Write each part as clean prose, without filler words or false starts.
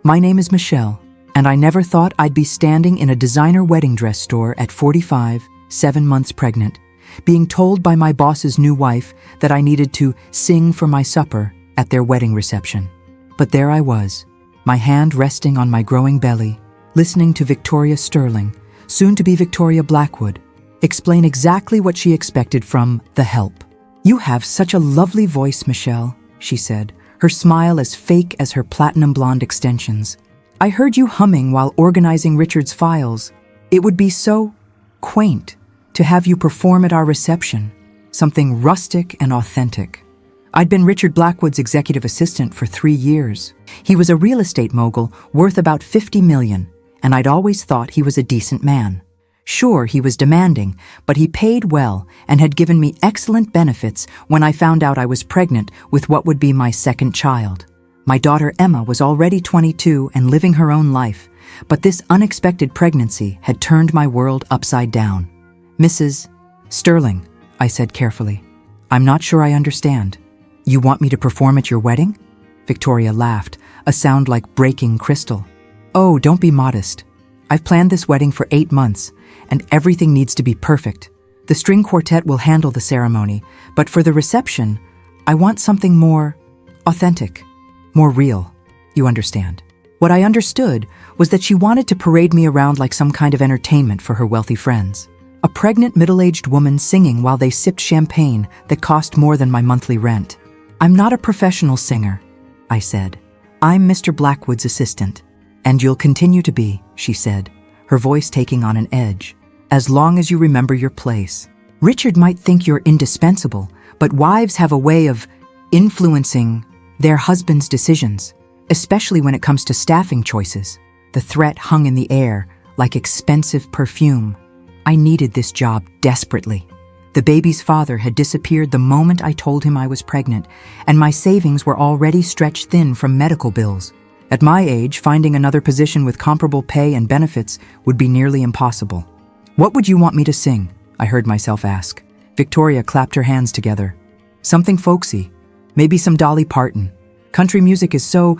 My name is Michelle, and I never thought I'd be standing in a designer wedding dress store at 45, 7 months pregnant, being told by my boss's new wife that I needed to sing for my supper at their wedding reception. But there I was, my hand resting on my growing belly, listening to Victoria Sterling, soon to be Victoria Blackwood, explain exactly what she expected from The Help. "You have such a lovely voice, Michelle," she said, her smile as fake as her platinum blonde extensions. "I heard you humming while organizing Richard's files. It would be so quaint to have you perform at our reception, something rustic and authentic." I'd been Richard Blackwood's executive assistant for 3 years. He was a real estate mogul worth about $50 million, and I'd always thought he was a decent man. Sure, he was demanding, but he paid well and had given me excellent benefits when I found out I was pregnant with what would be my second child. My daughter Emma was already 22 and living her own life, but this unexpected pregnancy had turned my world upside down. "Mrs. Sterling," I said carefully, "I'm not sure I understand. You want me to perform at your wedding?" Victoria laughed, a sound like breaking crystal. "Oh, don't be modest. I've planned this wedding for 8 months, and everything needs to be perfect. The string quartet will handle the ceremony, but for the reception, I want something more authentic, more real. You understand." What I understood was that she wanted to parade me around like some kind of entertainment for her wealthy friends. A pregnant middle-aged woman singing while they sipped champagne that cost more than my monthly rent. "I'm not a professional singer," I said. "I'm Mr. Blackwood's assistant. And you'll continue to be," she said, her voice taking on an edge, "as long as you remember your place. Richard might think you're indispensable, but wives have a way of influencing their husband's decisions, especially when it comes to staffing choices." The threat hung in the air like expensive perfume. I needed this job desperately. The baby's father had disappeared the moment I told him I was pregnant, and my savings were already stretched thin from medical bills. At my age, finding another position with comparable pay and benefits would be nearly impossible. "What would you want me to sing?" I heard myself ask. Victoria clapped her hands together. "Something folksy. Maybe some Dolly Parton. Country music is so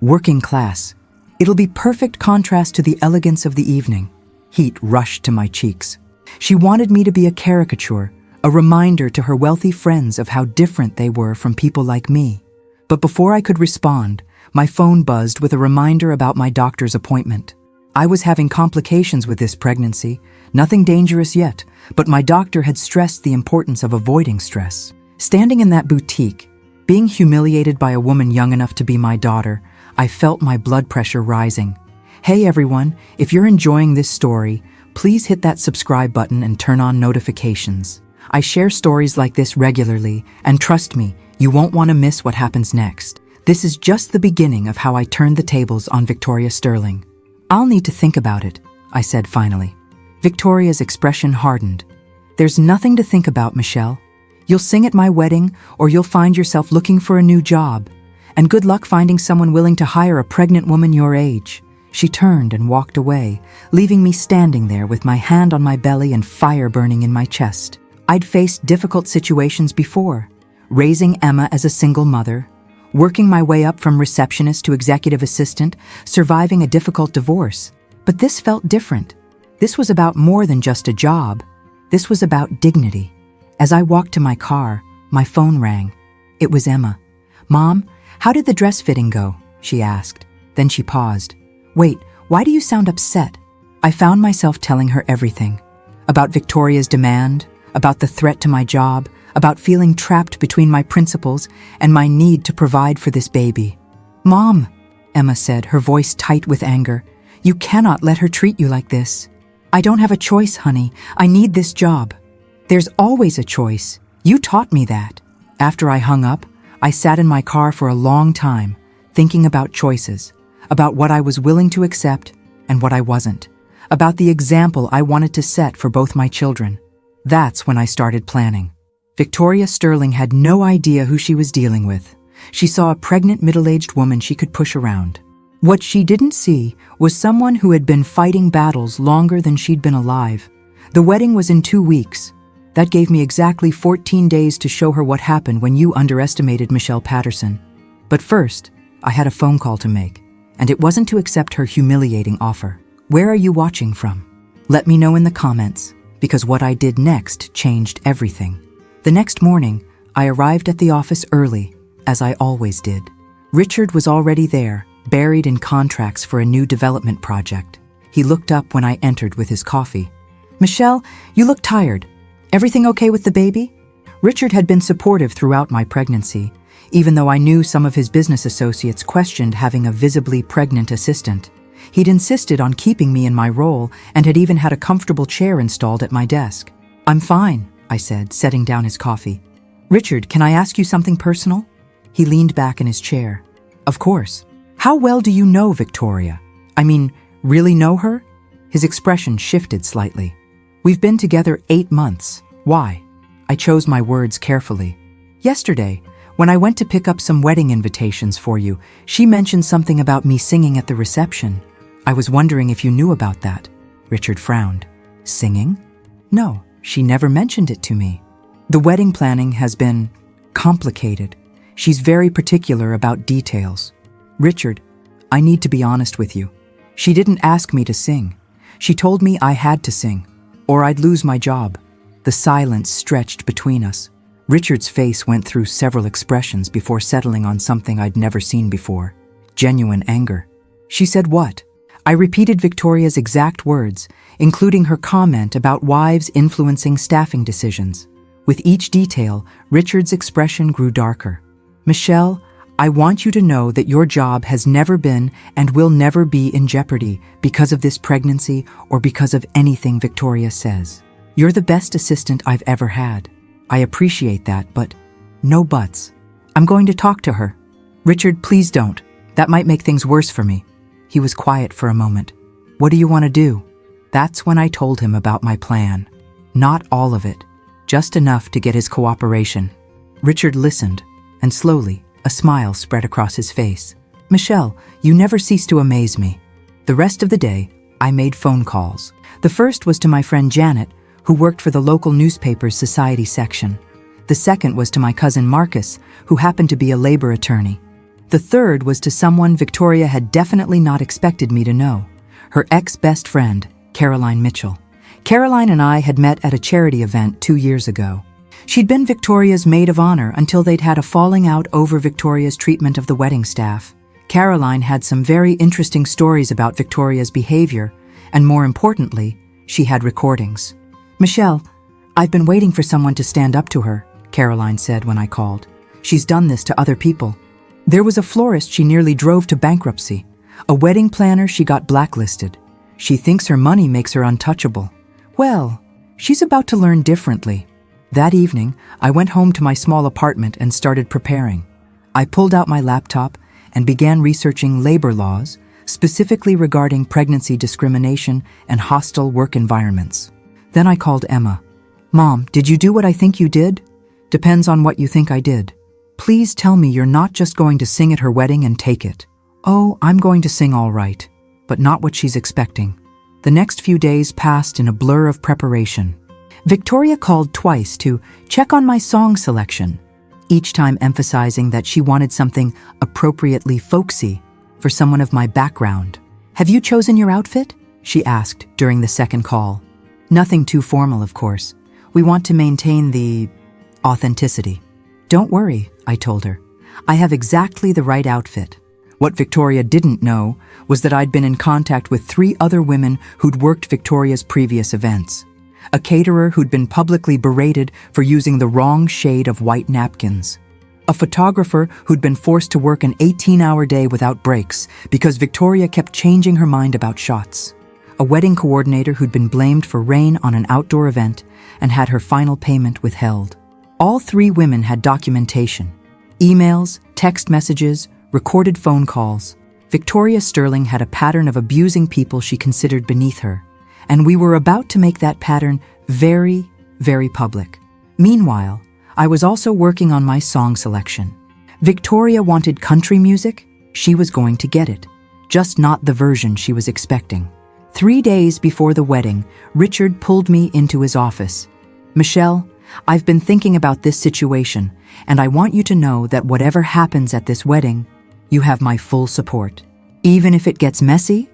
working class. It'll be perfect contrast to the elegance of the evening." Heat rushed to my cheeks. She wanted me to be a caricature, a reminder to her wealthy friends of how different they were from people like me. But before I could respond, my phone buzzed with a reminder about my doctor's appointment. I was having complications with this pregnancy, nothing dangerous yet, but my doctor had stressed the importance of avoiding stress. Standing in that boutique, being humiliated by a woman young enough to be my daughter, I felt my blood pressure rising. Hey everyone, if you're enjoying this story, please hit that subscribe button and turn on notifications. I share stories like this regularly, and trust me, you won't want to miss what happens next. This is just the beginning of how I turned the tables on Victoria Sterling. "I'll need to think about it," I said finally. Victoria's expression hardened. "There's nothing to think about, Michelle. You'll sing at my wedding, or you'll find yourself looking for a new job. And good luck finding someone willing to hire a pregnant woman your age." She turned and walked away, leaving me standing there with my hand on my belly and fire burning in my chest. I'd faced difficult situations before, raising Emma as a single mother, working my way up from receptionist to executive assistant, surviving a difficult divorce. But this felt different. This was about more than just a job. This was about dignity. As I walked to my car, my phone rang. It was Emma. "Mom, how did the dress fitting go?" she asked. Then she paused. "Wait, why do you sound upset?" I found myself telling her everything. About Victoria's demand, about the threat to my job, about feeling trapped between my principles and my need to provide for this baby. "Mom," Emma said, her voice tight with anger, "you cannot let her treat you like this." "I don't have a choice, honey. I need this job." "There's always a choice. You taught me that." After I hung up, I sat in my car for a long time, thinking about choices, about what I was willing to accept and what I wasn't, about the example I wanted to set for both my children. That's when I started planning. Victoria Sterling had no idea who she was dealing with. She saw a pregnant middle-aged woman she could push around. What she didn't see was someone who had been fighting battles longer than she'd been alive. The wedding was in 2 weeks. That gave me exactly 14 days to show her what happened when you underestimated Michelle Patterson. But first, I had a phone call to make. and it wasn't to accept her humiliating offer. Where are you watching from? Let me know in the comments, because what I did next changed everything. The next morning, I arrived at the office early, as I always did. Richard was already there, buried in contracts for a new development project. He looked up when I entered with his coffee. "Michelle, you look tired. Everything okay with the baby?" Richard had been supportive throughout my pregnancy, even though I knew some of his business associates questioned having a visibly pregnant assistant. He'd insisted on keeping me in my role and had even had a comfortable chair installed at my desk. "I'm fine," I said, setting down his coffee. "Richard, can I ask you something personal?" He leaned back in his chair. "Of course. How well do you know Victoria? I mean, really know her?" His expression shifted slightly. "We've been together 8 months. Why?" I chose my words carefully. "Yesterday, when I went to pick up some wedding invitations for you, she mentioned something about me singing at the reception. I was wondering if you knew about that." Richard frowned. "Singing? No, she never mentioned it to me. The wedding planning has been complicated. She's very particular about details. Richard, I need to be honest with you. She didn't ask me to sing. She told me I had to sing, or I'd lose my job." The silence stretched between us. Richard's face went through several expressions before settling on something I'd never seen before. Genuine anger. "She said what?" I repeated Victoria's exact words, including her comment about wives influencing staffing decisions. With each detail, Richard's expression grew darker. "Michelle, I want you to know that your job has never been and will never be in jeopardy because of this pregnancy or because of anything Victoria says. You're the best assistant I've ever had. I appreciate that, but no buts. I'm going to talk to her." "Richard, please don't. That might make things worse for me." He was quiet for a moment. "What do you want to do?" That's when I told him about my plan. Not all of it, just enough to get his cooperation. Richard listened, and slowly, a smile spread across his face. "Michelle, you never cease to amaze me." The rest of the day, I made phone calls. The first was to my friend Janet, who worked for the local newspaper's society section. The second was to my cousin Marcus, who happened to be a labor attorney. The third was to someone Victoria had definitely not expected me to know, her ex-best friend, Caroline Mitchell. Caroline and I had met at a charity event 2 years ago. She'd been Victoria's maid of honor until they'd had a falling out over Victoria's treatment of the wedding staff. Caroline had some very interesting stories about Victoria's behavior, and more importantly, she had recordings. "Michelle, I've been waiting for someone to stand up to her," Caroline said when I called. "She's done this to other people. There was a florist she nearly drove to bankruptcy. A wedding planner she got blacklisted. She thinks her money makes her untouchable. Well, she's about to learn differently." That evening, I went home to my small apartment and started preparing. I pulled out my laptop and began researching labor laws, specifically regarding pregnancy discrimination and hostile work environments. Then I called Emma. "Mom, did you do what I think you did?" "Depends on what you think I did. Please tell me you're not just going to sing at her wedding and take it." "Oh, I'm going to sing all right, but not what she's expecting." The next few days passed in a blur of preparation. Victoria called twice to check on my song selection, each time emphasizing that she wanted something appropriately folksy for someone of my background. "Have you chosen your outfit?" she asked during the second call. "Nothing too formal, of course. We want to maintain the authenticity." "Don't worry," I told her. "I have exactly the right outfit." What Victoria didn't know was that I'd been in contact with 3 other women who'd worked Victoria's previous events. A caterer who'd been publicly berated for using the wrong shade of white napkins. A photographer who'd been forced to work an 18-hour day without breaks because Victoria kept changing her mind about shots. A wedding coordinator who'd been blamed for rain on an outdoor event and had her final payment withheld. All 3 women had documentation. Emails, text messages, recorded phone calls. Victoria Sterling had a pattern of abusing people she considered beneath her, and we were about to make that pattern very, very public. Meanwhile, I was also working on my song selection. Victoria wanted country music. She was going to get it, just not the version she was expecting. 3 days before the wedding, Richard pulled me into his office. "Michelle, I've been thinking about this situation, and I want you to know that whatever happens at this wedding, you have my full support." Even if it gets messy?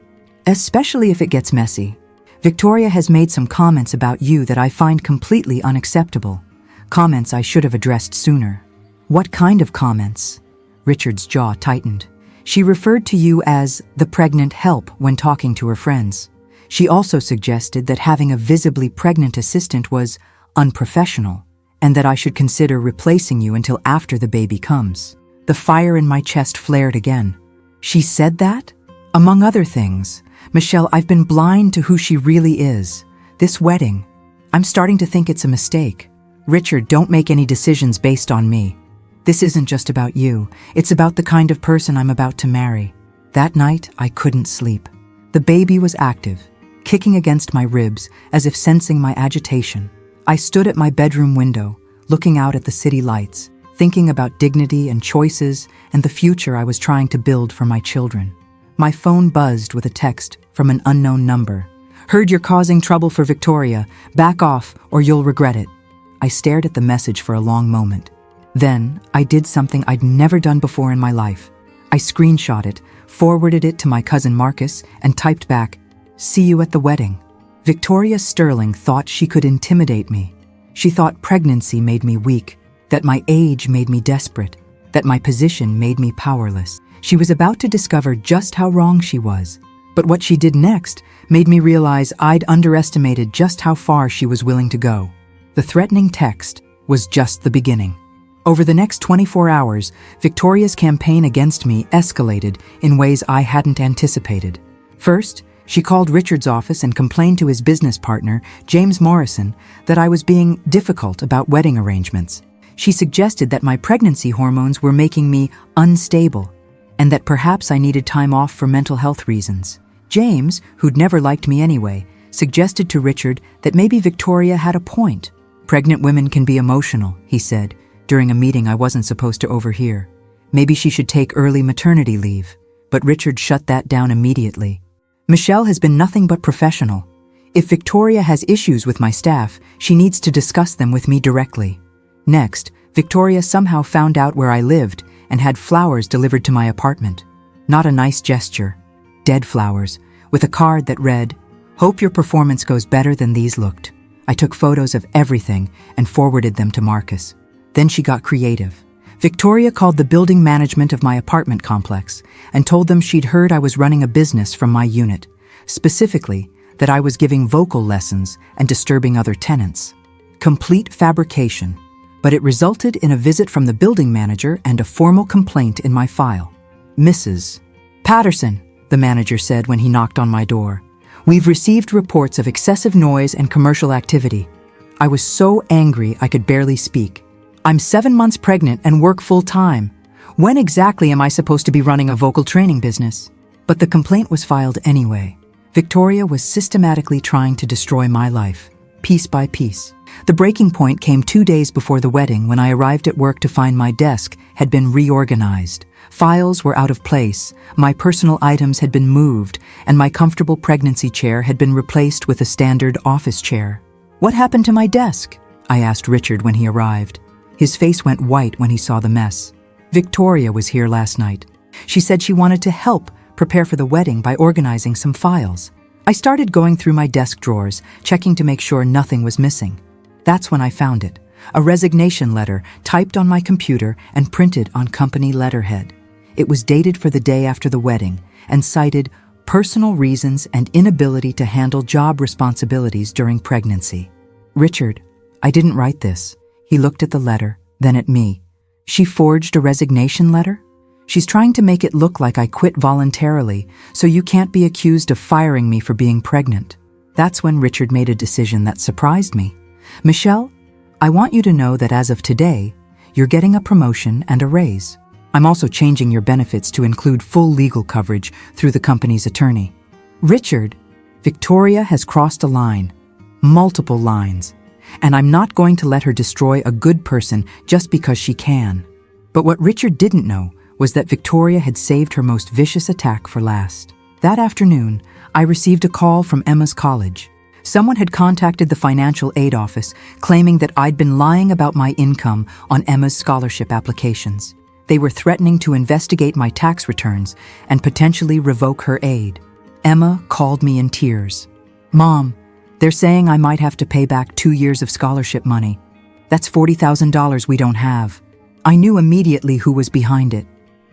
Especially if it gets messy. Victoria has made some comments about you that I find completely unacceptable. Comments I should have addressed sooner. What kind of comments? Richard's jaw tightened. She referred to you as the pregnant help when talking to her friends. She also suggested that having a visibly pregnant assistant was unprofessional, and that I should consider replacing you until after the baby comes. The fire in my chest flared again. She said that? Among other things, Michelle, I've been blind to who she really is. This wedding, I'm starting to think it's a mistake. Richard, don't make any decisions based on me. This isn't just about you. It's about the kind of person I'm about to marry. That night, I couldn't sleep. The baby was active, kicking against my ribs as if sensing my agitation. I stood at my bedroom window, looking out at the city lights, thinking about dignity and choices and the future I was trying to build for my children. My phone buzzed with a text from an unknown number. Heard you're causing trouble for Victoria. Back off or you'll regret it. I stared at the message for a long moment. Then, I did something I'd never done before in my life. I screenshot it, forwarded it to my cousin Marcus, and typed back, "See you at the wedding." Victoria Sterling thought she could intimidate me. She thought pregnancy made me weak, that my age made me desperate, that my position made me powerless. She was about to discover just how wrong she was. But what she did next made me realize I'd underestimated just how far she was willing to go. The threatening text was just the beginning. Over the next 24 hours, Victoria's campaign against me escalated in ways I hadn't anticipated. First, she called Richard's office and complained to his business partner, James Morrison, that I was being difficult about wedding arrangements. She suggested that my pregnancy hormones were making me unstable, and that perhaps I needed time off for mental health reasons. James, who'd never liked me anyway, suggested to Richard that maybe Victoria had a point. Pregnant women can be emotional, he said, during a meeting I wasn't supposed to overhear. Maybe she should take early maternity leave. But Richard shut that down immediately. Michelle has been nothing but professional. If Victoria has issues with my staff, she needs to discuss them with me directly. Next, Victoria somehow found out where I lived and had flowers delivered to my apartment. Not a nice gesture. Dead flowers, with a card that read, "Hope your performance goes better than these looked." I took photos of everything and forwarded them to Marcus. Then she got creative. Victoria called the building management of my apartment complex and told them she'd heard I was running a business from my unit, specifically that I was giving vocal lessons and disturbing other tenants. Complete fabrication, but it resulted in a visit from the building manager and a formal complaint in my file. "Mrs. Patterson," the manager said when he knocked on my door, "we've received reports of excessive noise and commercial activity." I was so angry I could barely speak. "I'm 7 months pregnant and work full-time. When exactly am I supposed to be running a vocal training business?" But the complaint was filed anyway. Victoria was systematically trying to destroy my life, piece by piece. The breaking point came 2 days before the wedding when I arrived at work to find my desk had been reorganized. Files were out of place, my personal items had been moved, and my comfortable pregnancy chair had been replaced with a standard office chair. "What happened to my desk?" I asked Richard when he arrived. His face went white when he saw the mess. "Victoria was here last night. She said she wanted to help prepare for the wedding by organizing some files." I started going through my desk drawers, checking to make sure nothing was missing. That's when I found it, a resignation letter typed on my computer and printed on company letterhead. It was dated for the day after the wedding and cited personal reasons and inability to handle job responsibilities during pregnancy. "Richard, I didn't write this." He looked at the letter, then at me. "She forged a resignation letter? She's trying to make it look like I quit voluntarily, so you can't be accused of firing me for being pregnant." That's when Richard made a decision that surprised me. "Michelle, I want you to know that as of today, you're getting a promotion and a raise. I'm also changing your benefits to include full legal coverage through the company's attorney." "Richard, Victoria has crossed a line. Multiple lines. And I'm not going to let her destroy a good person just because she can." But what Richard didn't know was that Victoria had saved her most vicious attack for last. That afternoon, I received a call from Emma's college. Someone had contacted the financial aid office, claiming that I'd been lying about my income on Emma's scholarship applications. They were threatening to investigate my tax returns and potentially revoke her aid. Emma called me in tears. "Mom, they're saying I might have to pay back 2 years of scholarship money. That's $40,000 we don't have." I knew immediately who was behind it.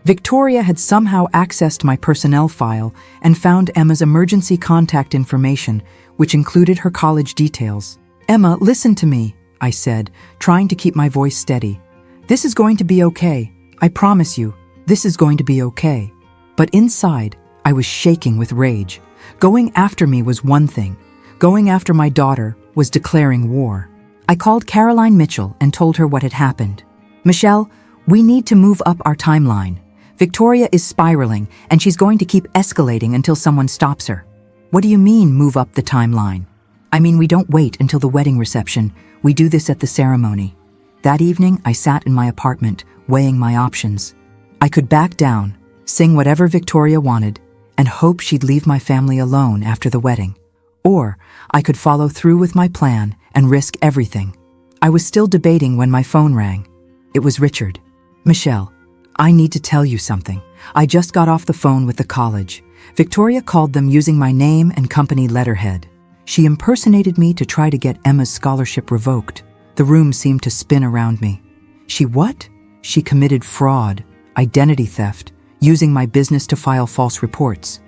Victoria had somehow accessed my personnel file and found Emma's emergency contact information, which included her college details. "Emma, listen to me," I said, trying to keep my voice steady. "This is going to be okay. I promise you, this is going to be okay." But inside, I was shaking with rage. Going after me was one thing. Going after my daughter was declaring war. I called Caroline Mitchell and told her what had happened. "Michelle, we need to move up our timeline. Victoria is spiraling, and she's going to keep escalating until someone stops her." "What do you mean, move up the timeline?" "I mean, we don't wait until the wedding reception. We do this at the ceremony." That evening, I sat in my apartment, weighing my options. I could back down, sing whatever Victoria wanted, and hope she'd leave my family alone after the wedding. Or I could follow through with my plan and risk everything. I was still debating when my phone rang. It was Richard. "Michelle, I need to tell you something. I just got off the phone with the college. Victoria called them using my name and company letterhead. She impersonated me to try to get Emma's scholarship revoked. The room seemed to spin around me. She what? She committed fraud, identity theft, using my business to file false reports.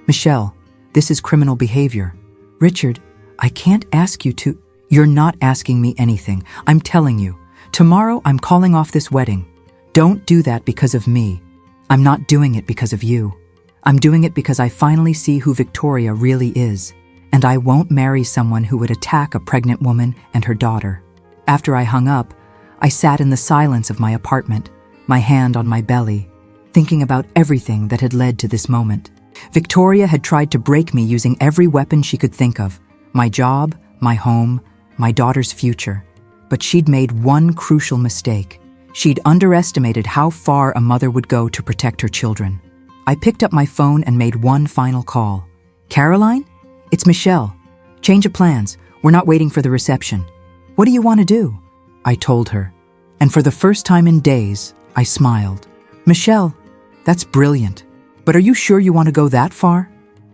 Michelle, this is criminal behavior." "Richard, I can't ask you to—" "You're not asking me anything. I'm telling you. Tomorrow I'm calling off this wedding. Don't do that because of me. I'm not doing it because of you. I'm doing it because I finally see who Victoria really is, and I won't marry someone who would attack a pregnant woman and her daughter." After I hung up, I sat in the silence of my apartment, my hand on my belly, thinking about everything that had led to this moment. Victoria had tried to break me using every weapon she could think of: my job, my home, my daughter's future. But she'd made one crucial mistake. She'd underestimated how far a mother would go to protect her children. I picked up my phone and made one final call. "Caroline? It's Michelle. Change of plans. We're not waiting for the reception." "What do you want to do?" I told her. And for the first time in days, I smiled. "Michelle, that's brilliant. But are you sure you want to go that far?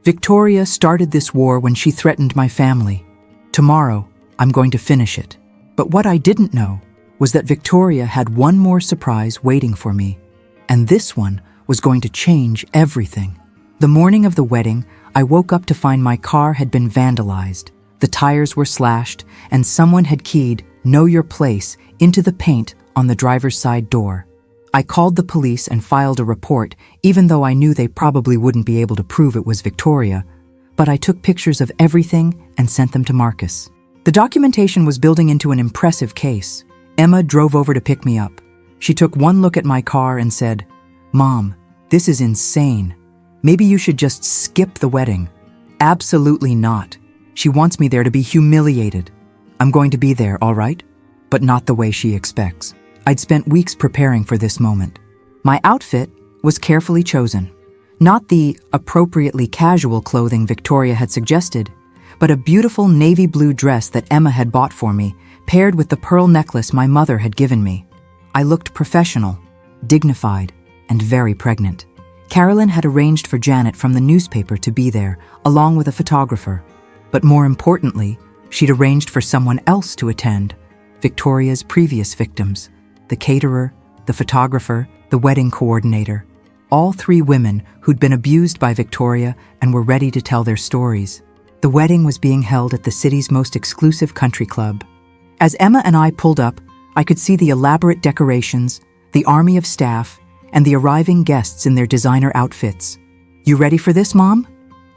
Victoria started this war when she threatened my family. Tomorrow, I'm going to finish it." But what I didn't know was that Victoria had one more surprise waiting for me, and this one was going to change everything. The morning of the wedding, I woke up to find my car had been vandalized. The tires were slashed, and someone had keyed "Know Your Place" into the paint on the driver's side door. I called the police and filed a report, even though I knew they probably wouldn't be able to prove it was Victoria. But I took pictures of everything and sent them to Marcus. The documentation was building into an impressive case. Emma drove over to pick me up. She took one look at my car and said, "Mom, this is insane. Maybe you should just skip the wedding." "Absolutely not. She wants me there to be humiliated. I'm going to be there, all right? But not the way she expects." I'd spent weeks preparing for this moment. My outfit was carefully chosen. Not the appropriately casual clothing Victoria had suggested, but a beautiful navy blue dress that Emma had bought for me, paired with the pearl necklace my mother had given me. I looked professional, dignified, and very pregnant. Carolyn had arranged for Janet from the newspaper to be there, along with a photographer. But more importantly, she'd arranged for someone else to attend, Victoria's previous victims: the caterer, the photographer, the wedding coordinator. All 3 women who'd been abused by Victoria and were ready to tell their stories. The wedding was being held at the city's most exclusive country club. As Emma and I pulled up, I could see the elaborate decorations, the army of staff, and the arriving guests in their designer outfits. "You ready for this, Mom?"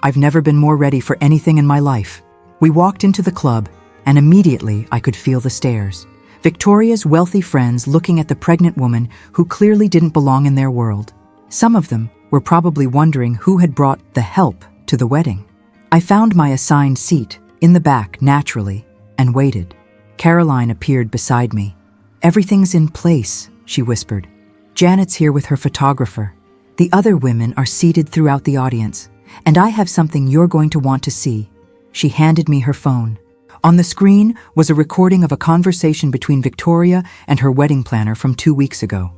I've never been more ready for anything in my life. We walked into the club, and immediately I could feel the stares. Victoria's wealthy friends looking at the pregnant woman who clearly didn't belong in their world. Some of them were probably wondering who had brought the help to the wedding. I found my assigned seat, in the back naturally, and waited. Caroline appeared beside me. "Everything's in place," she whispered. "Janet's here with her photographer. The other women are seated throughout the audience, and I have something you're going to want to see." She handed me her phone. On the screen was a recording of a conversation between Victoria and her wedding planner from 2 weeks ago.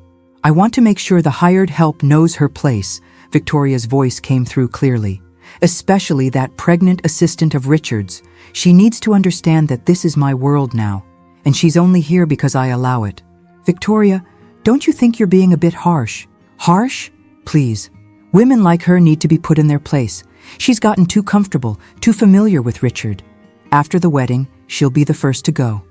I want to make sure the hired help knows her place, Victoria's voice came through clearly. Especially that pregnant assistant of Richard's. She needs to understand that this is my world now, and she's only here because I allow it. Victoria, don't you think you're being a bit harsh? Harsh? Please. Women like her need to be put in their place. She's gotten too comfortable, too familiar with Richard. After the wedding, she'll be the first to go.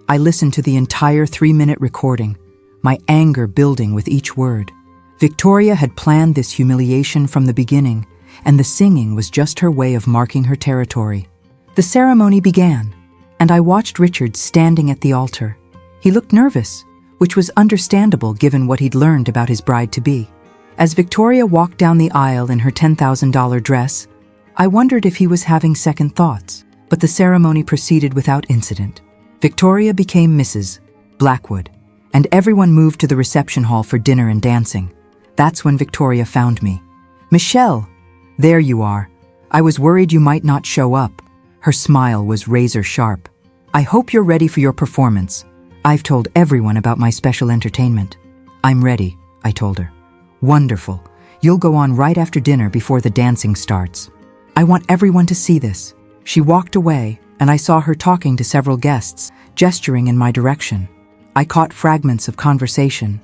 I listened to the entire 3-minute recording, my anger building with each word. Victoria had planned this humiliation from the beginning, and the singing was just her way of marking her territory. The ceremony began, and I watched Richard standing at the altar. He looked nervous, which was understandable given what he'd learned about his bride-to-be. As Victoria walked down the aisle in her $10,000 dress, I wondered if he was having second thoughts, but the ceremony proceeded without incident. Victoria became Mrs. Blackwood, and everyone moved to the reception hall for dinner and dancing. That's when Victoria found me. Michelle, there you are. I was worried you might not show up. Her smile was razor sharp. I hope you're ready for your performance. I've told everyone about my special entertainment. I'm ready, I told her. Wonderful. You'll go on right after dinner before the dancing starts. I want everyone to see this. She walked away, and I saw her talking to several guests, gesturing in my direction. I caught fragments of conversation.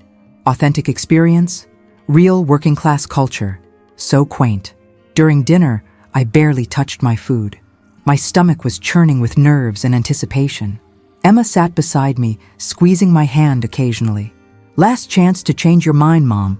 Authentic experience, real working-class culture. So quaint. During dinner, I barely touched my food. My stomach was churning with nerves and anticipation. Emma sat beside me, squeezing my hand occasionally. Last chance to change your mind, Mom.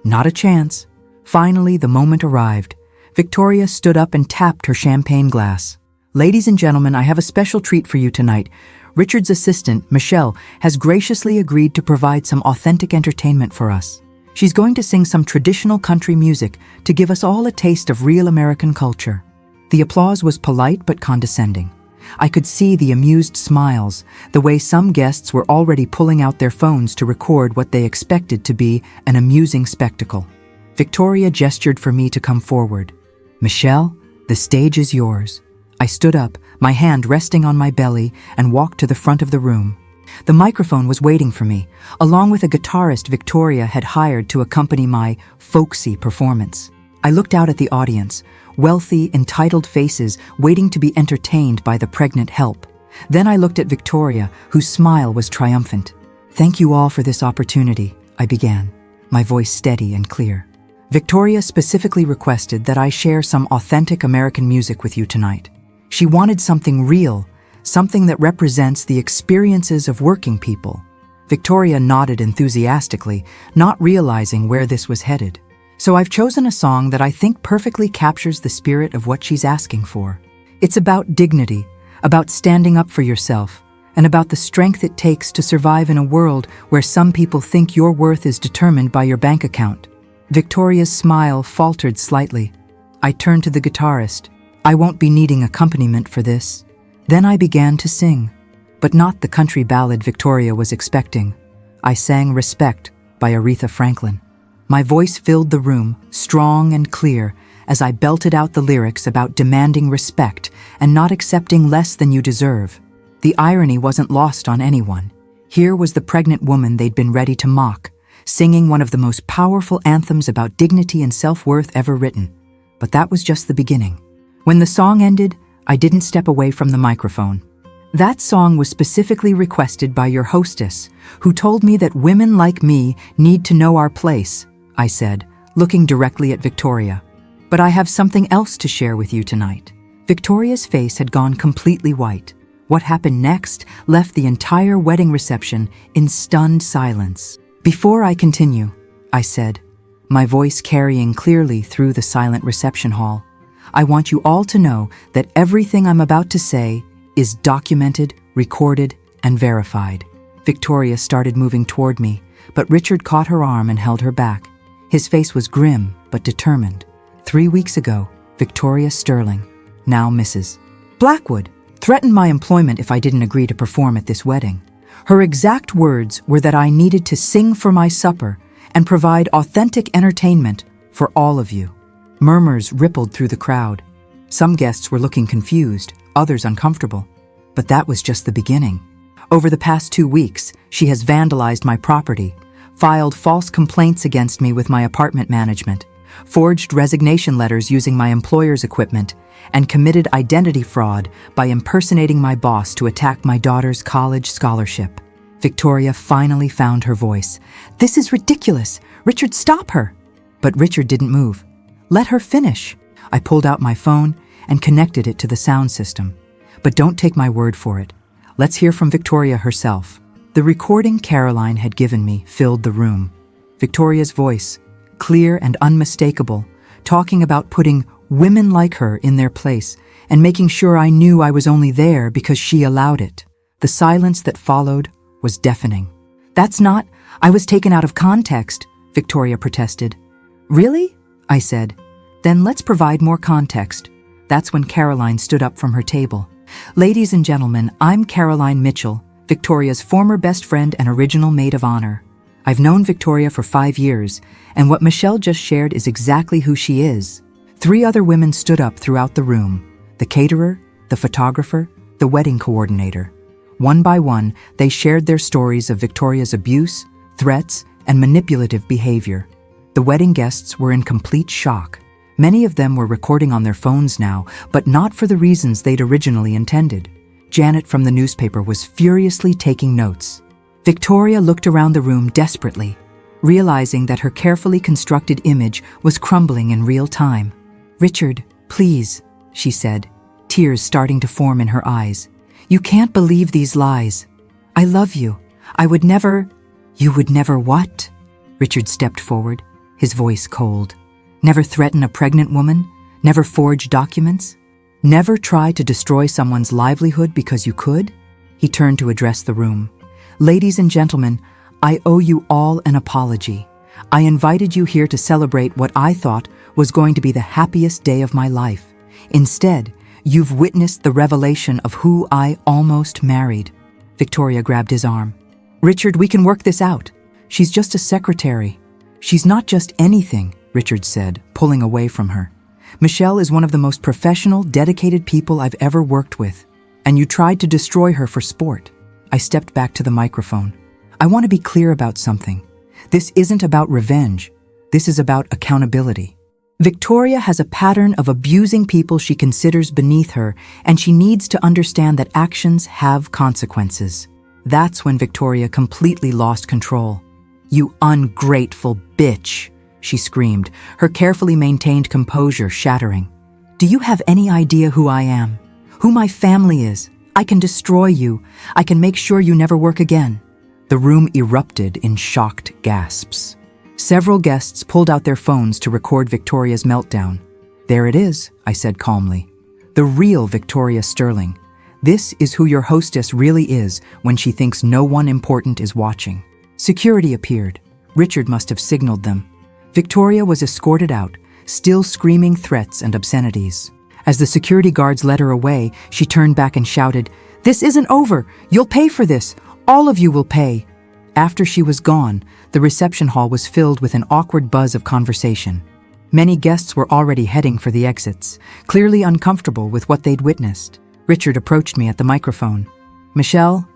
Not a chance. Finally, the moment arrived. Victoria stood up and tapped her champagne glass. Ladies and gentlemen, I have a special treat for you tonight. Richard's assistant, Michelle, has graciously agreed to provide some authentic entertainment for us. She's going to sing some traditional country music to give us all a taste of real American culture. The applause was polite but condescending. I could see the amused smiles, the way some guests were already pulling out their phones to record what they expected to be an amusing spectacle. Victoria gestured for me to come forward. Michelle, the stage is yours. I stood up, my hand resting on my belly, and walked to the front of the room. The microphone was waiting for me, along with a guitarist Victoria had hired to accompany my folksy performance. I looked out at the audience, wealthy, entitled faces waiting to be entertained by the pregnant help. Then I looked at Victoria, whose smile was triumphant. Thank you all for this opportunity, I began, my voice steady and clear. Victoria specifically requested that I share some authentic American music with you tonight. She wanted something real, something that represents the experiences of working people. Victoria nodded enthusiastically, not realizing where this was headed. So I've chosen a song that I think perfectly captures the spirit of what she's asking for. It's about dignity, about standing up for yourself, and about the strength it takes to survive in a world where some people think your worth is determined by your bank account. Victoria's smile faltered slightly. I turned to the guitarist. I won't be needing accompaniment for this. Then I began to sing, but not the country ballad Victoria was expecting. I sang Respect by Aretha Franklin. My voice filled the room, strong and clear, as I belted out the lyrics about demanding respect and not accepting less than you deserve. The irony wasn't lost on anyone. Here was the pregnant woman they'd been ready to mock, singing one of the most powerful anthems about dignity and self-worth ever written. But that was just the beginning. When the song ended, I didn't step away from the microphone. That song was specifically requested by your hostess, who told me that women like me need to know our place, I said, looking directly at Victoria. But I have something else to share with you tonight. Victoria's face had gone completely white. What happened next left the entire wedding reception in stunned silence. Before I continue, I said, my voice carrying clearly through the silent reception hall, I want you all to know that everything I'm about to say is documented, recorded, and verified. Victoria started moving toward me, but Richard caught her arm and held her back. His face was grim but determined. 3 weeks ago, Victoria Sterling, now Mrs. Blackwood, threatened my employment if I didn't agree to perform at this wedding. Her exact words were that I needed to sing for my supper and provide authentic entertainment for all of you. Murmurs rippled through the crowd. Some guests were looking confused, others uncomfortable. But that was just the beginning. Over the past 2 weeks, she has vandalized my property, filed false complaints against me with my apartment management, forged resignation letters using my employer's equipment, and committed identity fraud by impersonating my boss to attack my daughter's college scholarship. Victoria finally found her voice. "This is ridiculous. Richard, stop her." But Richard didn't move. "Let her finish." I pulled out my phone and connected it to the sound system. But don't take my word for it. Let's hear from Victoria herself. The recording Caroline had given me filled the room. Victoria's voice, clear and unmistakable, talking about putting women like her in their place and making sure I knew I was only there because she allowed it. The silence that followed was deafening. "That's not, I was taken out of context," Victoria protested. "Really?" I said. "Then let's provide more context." That's when Caroline stood up from her table. "Ladies and gentlemen, I'm Caroline Mitchell, Victoria's former best friend and original maid of honor. I've known Victoria for 5 years, and what Michelle just shared is exactly who she is." 3 other women stood up throughout the room: the caterer, the photographer, the wedding coordinator. One by one, they shared their stories of Victoria's abuse, threats, and manipulative behavior. The wedding guests were in complete shock. Many of them were recording on their phones now, but not for the reasons they'd originally intended. Janet from the newspaper was furiously taking notes. Victoria looked around the room desperately, realizing that her carefully constructed image was crumbling in real time. "Richard, please," she said, tears starting to form in her eyes. "You can't believe these lies. I love you. I would never—" "You would never what?" Richard stepped forward, his voice cold. "Never threaten a pregnant woman? Never forge documents? Never try to destroy someone's livelihood because you could?" He turned to address the room. "Ladies and gentlemen, I owe you all an apology. I invited you here to celebrate what I thought was going to be the happiest day of my life. Instead, you've witnessed the revelation of who I almost married." Victoria grabbed his arm. "Richard, we can work this out. She's just a secretary." "She's not just anything," Richard said, pulling away from her. "Michelle is one of the most professional, dedicated people I've ever worked with. And you tried to destroy her for sport." I stepped back to the microphone. "I want to be clear about something. This isn't about revenge. This is about accountability. Victoria has a pattern of abusing people she considers beneath her, and she needs to understand that actions have consequences." That's when Victoria completely lost control. "You ungrateful bitch," she screamed, her carefully maintained composure shattering. "Do you have any idea who I am? Who my family is? I can destroy you. I can make sure you never work again." The room erupted in shocked gasps. Several guests pulled out their phones to record Victoria's meltdown. "There it is," I said calmly. "The real Victoria Sterling. This is who your hostess really is when she thinks no one important is watching." Security appeared. Richard must have signaled them. Victoria was escorted out, still screaming threats and obscenities. As the security guards led her away, she turned back and shouted, "This isn't over! You'll pay for this! All of you will pay!" After she was gone, the reception hall was filled with an awkward buzz of conversation. Many guests were already heading for the exits, clearly uncomfortable with what they'd witnessed. Richard approached me at the microphone. "Michelle,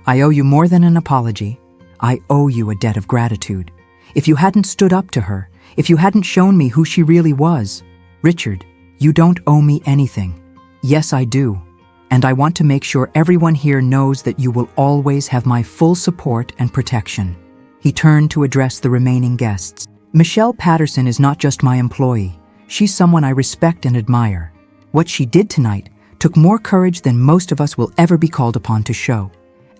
I owe you more than an apology. I owe you a debt of gratitude. If you hadn't stood up to her, if you hadn't shown me who she really was, Richard, you don't owe me anything. Yes, I do. And I want to make sure everyone here knows that you will always have my full support and protection." He turned to address the remaining guests. "Michelle Patterson is not just my employee. She's someone I respect and admire. What she did tonight took more courage than most of us will ever be called upon to show."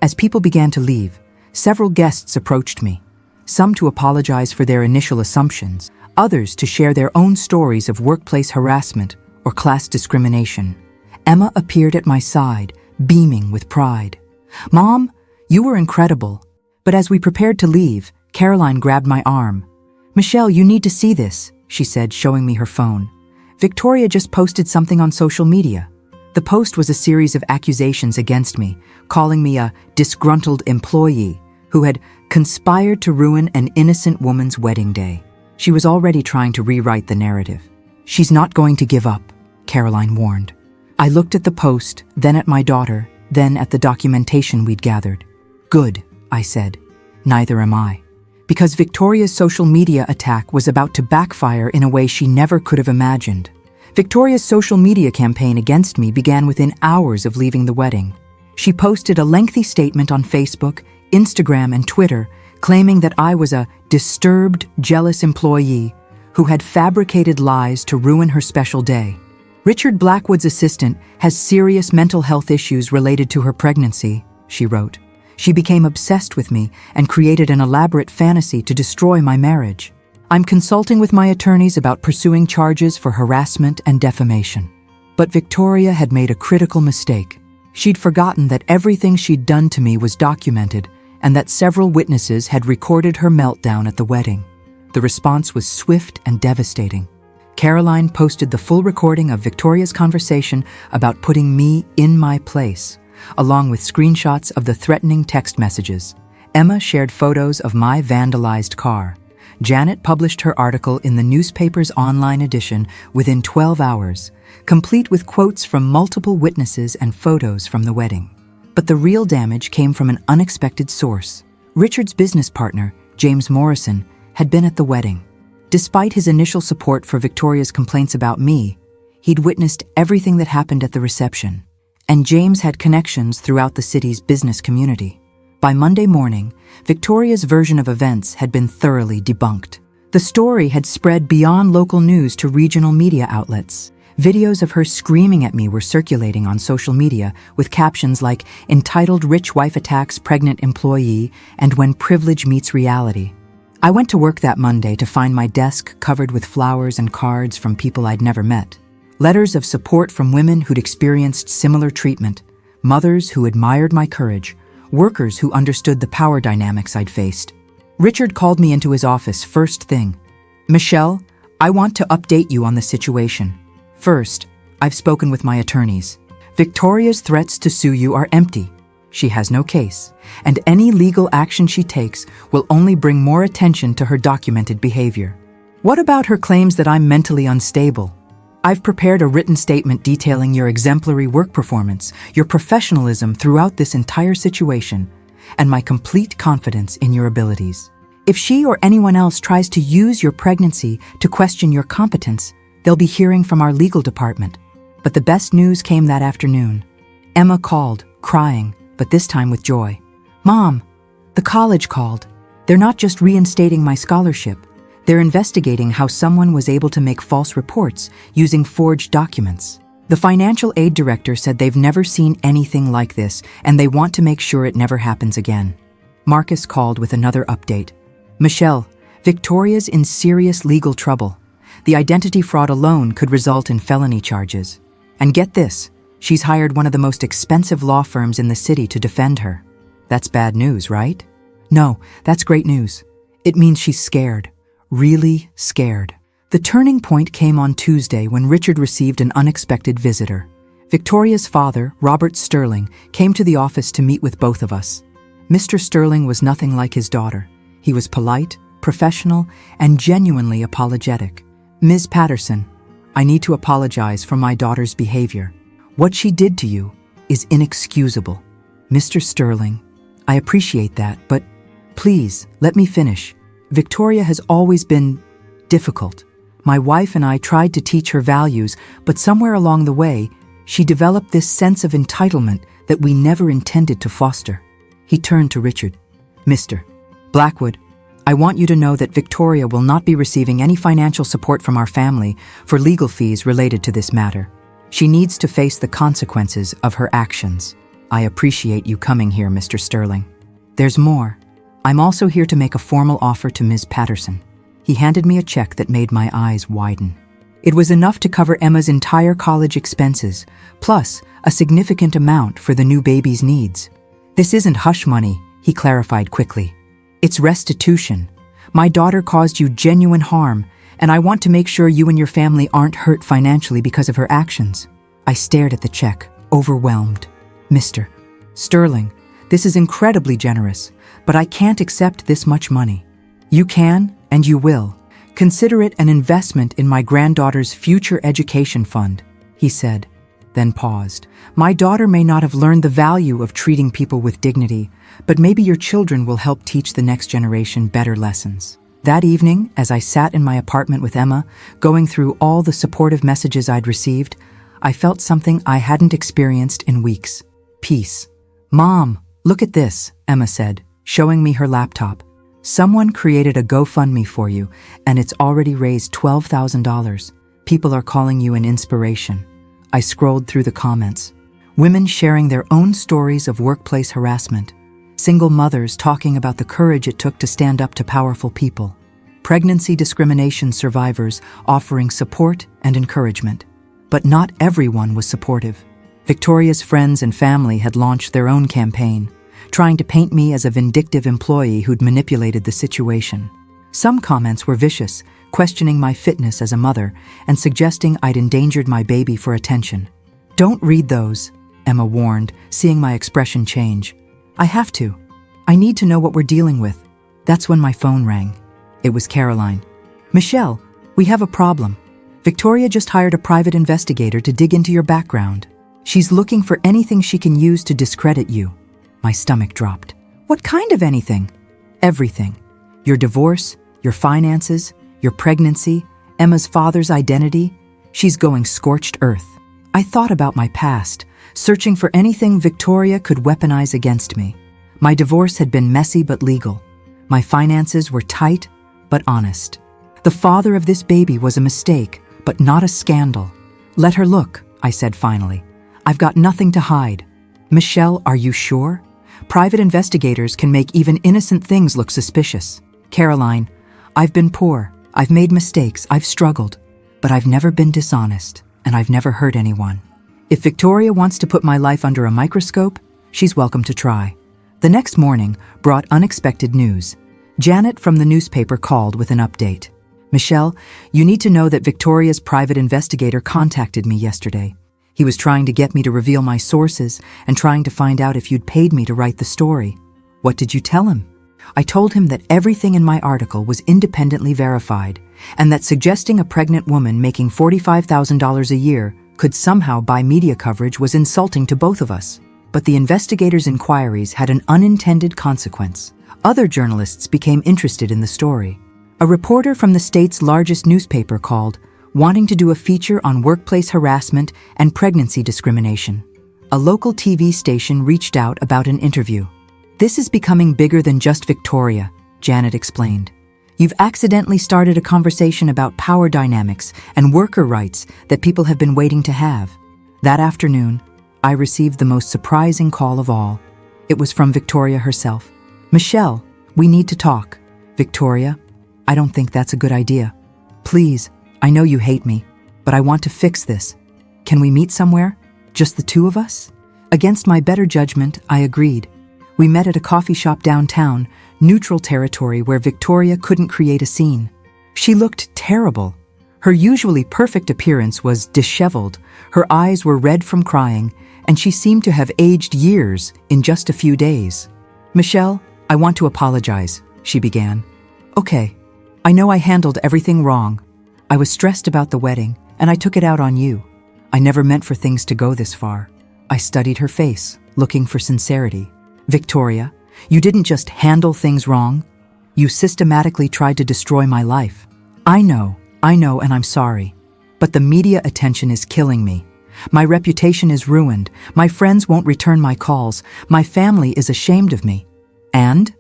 As people began to leave, several guests approached me, some to apologize for their initial assumptions, others to share their own stories of workplace harassment or class discrimination. Emma appeared at my side, beaming with pride. "Mom, you were incredible." But as we prepared to leave, Caroline grabbed my arm. "Michelle, you need to see this," she said, showing me her phone. "Victoria just posted something on social media." The post was a series of accusations against me, calling me a disgruntled employee who had conspired to ruin an innocent woman's wedding day. She was already trying to rewrite the narrative. "She's not going to give up," Caroline warned. I looked at the post, then at my daughter, then at the documentation we'd gathered. "Good," I said. "Neither am I." because Victoria's social media attack was about to backfire in a way she never could have imagined. Victoria's social media campaign against me began within hours of leaving the wedding. She posted a lengthy statement on Facebook, Instagram, and Twitter, claiming that I was a disturbed, jealous employee who had fabricated lies to ruin her special day. Richard Blackwood's assistant has serious mental health issues related to her pregnancy, she wrote. She became obsessed with me and created an elaborate fantasy to destroy my marriage. I'm consulting with my attorneys about pursuing charges for harassment and defamation. But Victoria had made a critical mistake. She'd forgotten that everything she'd done to me was documented and that several witnesses had recorded her meltdown at the wedding. The response was swift and devastating. Caroline posted the full recording of Victoria's conversation about putting me in my place, along with screenshots of the threatening text messages. Emma shared photos of my vandalized car. Janet published her article in the newspaper's online edition within 12 hours, complete with quotes from multiple witnesses and photos from the wedding. But the real damage came from an unexpected source. Richard's business partner, James Morrison, had been at the wedding. Despite his initial support for Victoria's complaints about me, he'd witnessed everything that happened at the reception. And James had connections throughout the city's business community. By Monday morning, Victoria's version of events had been thoroughly debunked. The story had spread beyond local news to regional media outlets. Videos of her screaming at me were circulating on social media with captions like "Entitled Rich Wife Attacks Pregnant Employee" and "When Privilege Meets Reality." I went to work that Monday to find my desk covered with flowers and cards from people I'd never met. Letters of support from women who'd experienced similar treatment, mothers who admired my courage, workers who understood the power dynamics I'd faced. Richard called me into his office first thing. "Michelle, I want to update you on the situation. First, I've spoken with my attorneys. Victoria's threats to sue you are empty. She has no case, and any legal action she takes will only bring more attention to her documented behavior. What about her claims that I'm mentally unstable? I've prepared a written statement detailing your exemplary work performance, your professionalism throughout this entire situation, and my complete confidence in your abilities. If she or anyone else tries to use your pregnancy to question your competence, they'll be hearing from our legal department." But the best news came that afternoon. Emma called, crying, but this time with joy. "Mom, the college called. They're not just reinstating my scholarship. They're investigating how someone was able to make false reports using forged documents. The financial aid director said they've never seen anything like this, and they want to make sure it never happens again." Marcus called with another update. "Michelle, Victoria's in serious legal trouble. The identity fraud alone could result in felony charges. And get this, she's hired one of the most expensive law firms in the city to defend her." That's bad news, right? No, that's great news. It means she's scared. Really scared. The turning point came on Tuesday when Richard received an unexpected visitor. Victoria's father, Robert Sterling, came to the office to meet with both of us. Mr. Sterling was nothing like his daughter. He was polite, professional, and genuinely apologetic. "Ms. Patterson, I need to apologize for my daughter's behavior. What she did to you is inexcusable." "Mr. Sterling, I appreciate that, but please, let me finish. Victoria has always been difficult. My wife and I tried to teach her values, but somewhere along the way, she developed this sense of entitlement that we never intended to foster." He turned to Richard. "Mr. Blackwood, I want you to know that Victoria will not be receiving any financial support from our family for legal fees related to this matter. She needs to face the consequences of her actions. I appreciate you coming here, Mr. Sterling. There's more. I'm also here to make a formal offer to Ms. Patterson." He handed me a check that made my eyes widen. It was enough to cover Emma's entire college expenses, plus a significant amount for the new baby's needs. "This isn't hush money," he clarified quickly. "It's restitution. My daughter caused you genuine harm, and I want to make sure you and your family aren't hurt financially because of her actions." I stared at the check, overwhelmed. "Mr. Sterling, this is incredibly generous, but I can't accept this much money. You can, and you will. Consider it an investment in my granddaughter's future education fund," he said. then paused. My daughter may not have learned the value of treating people with dignity, but maybe your children will help teach the next generation better lessons. That evening, as I sat in my apartment with Emma, going through all the supportive messages I'd received, I felt something I hadn't experienced in weeks. Peace. "Mom, look at this," Emma said, showing me her laptop. "Someone created a GoFundMe for you, and it's already raised $12,000. People are calling you an inspiration." I scrolled through the comments. Women sharing their own stories of workplace harassment. Single mothers talking about the courage it took to stand up to powerful people. Pregnancy discrimination survivors offering support and encouragement. But not everyone was supportive. Victoria's friends and family had launched their own campaign, trying to paint me as a vindictive employee who'd manipulated the situation. Some comments were vicious, questioning my fitness as a mother and suggesting I'd endangered my baby for attention. "Don't read those," Emma warned, seeing my expression change. "I have to. I need to know what we're dealing with." That's when my phone rang. It was Caroline. "Michelle, we have a problem. Victoria just hired a private investigator to dig into your background. She's looking for anything she can use to discredit you." My stomach dropped. "What kind of anything?" "Everything. Your divorce, your finances, your pregnancy, Emma's father's identity. She's going scorched earth." I thought about my past, searching for anything Victoria could weaponize against me. My divorce had been messy but legal. My finances were tight but honest. The father of this baby was a mistake, but not a scandal. "Let her look," I said finally. "I've got nothing to hide." "Michelle, are you sure? Private investigators can make even innocent things look suspicious." "Caroline, I've been poor. I've made mistakes. I've struggled. But I've never been dishonest, and I've never hurt anyone. If Victoria wants to put my life under a microscope, she's welcome to try." The next morning brought unexpected news. Janet from the newspaper called with an update. "Michelle, you need to know that Victoria's private investigator contacted me yesterday. He was trying to get me to reveal my sources and trying to find out if you'd paid me to write the story." "What did you tell him?" "I told him that everything in my article was independently verified and that suggesting a pregnant woman making $45,000 a year could somehow buy media coverage was insulting to both of us. But the investigators' inquiries had an unintended consequence. Other journalists became interested in the story. A reporter from the state's largest newspaper called, wanting to do a feature on workplace harassment and pregnancy discrimination. A local TV station reached out about an interview. "This is becoming bigger than just Victoria," Janet explained. "You've accidentally started a conversation about power dynamics and worker rights that people have been waiting to have." That afternoon, I received the most surprising call of all. It was from Victoria herself. "Michelle, we need to talk." "Victoria, I don't think that's a good idea. Please, I know you hate me, but I want to fix this. Can we meet somewhere? Just the two of us?" Against my better judgment, I agreed. We met at a coffee shop downtown, neutral territory where Victoria couldn't create a scene. She looked terrible. Her usually perfect appearance was disheveled, her eyes were red from crying, and she seemed to have aged years in just a few days. "Michelle, I want to apologize," she began. "Okay, I know I handled everything wrong. I was stressed about the wedding, and I took it out on you. I never meant for things to go this far." I studied her face, looking for sincerity. "Victoria, you didn't just handle things wrong. You systematically tried to destroy my life. I know, and I'm sorry. But the media attention is killing me. My reputation is ruined. My friends won't return my calls. My family is ashamed of me. And